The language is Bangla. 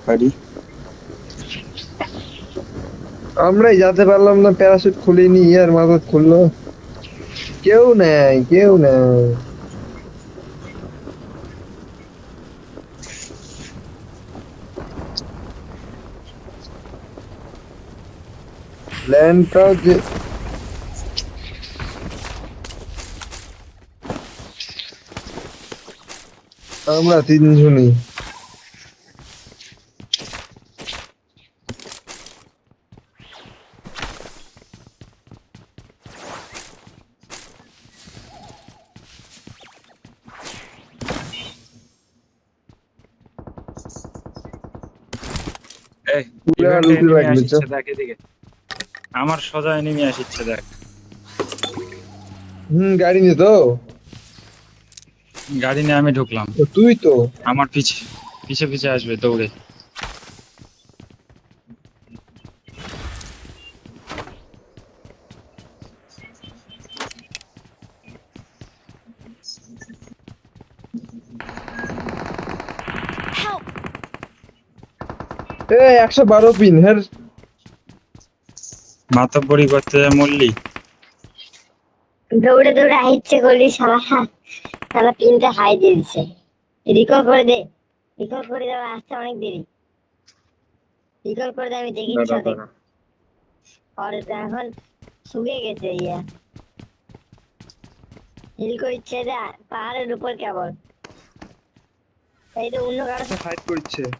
পারি। আমরাই যেতে পারলাম না, প্যারাশুট খুলিনি, ইয়ার মাদত খুললো। কেউ নেই, কেউ নেই। ল্যান্ডটাও যে আমরা তিনজনই। এই পুরা ইভেন্টে লুটে এনিমি লাগবে চ। আসছে, দেখ এদিকে। আমার সোজা এনিমি আসছে, দেখ। গাড়ি নিয়ে তো। গাড়ি নিয়ে আমি ঢুকলাম। তো তুই তো। আমার পিছে পিছে পিছে আসবে দৌড়ে। Help! এ 112 পিন হের। মাতব্বরি করতে মরলি। দৌড়ে দৌড়ে হাইচ্ছে করলি শালা। শালা পিনটা হাই দিয়ে দিচ্ছে। রিকল করে দে, রিকল করে দেওয়া আসতে অনেক দেরি। রিকল করে দে, আমি দেখি দাঁড়া দেখ। দাঁড়া। আর তো এখন শুকিয়ে গেছে ইয়া। হিল করছে যে পাহাড়ের উপর কেবল। এই তো অন্য কারো ফাইট করছে।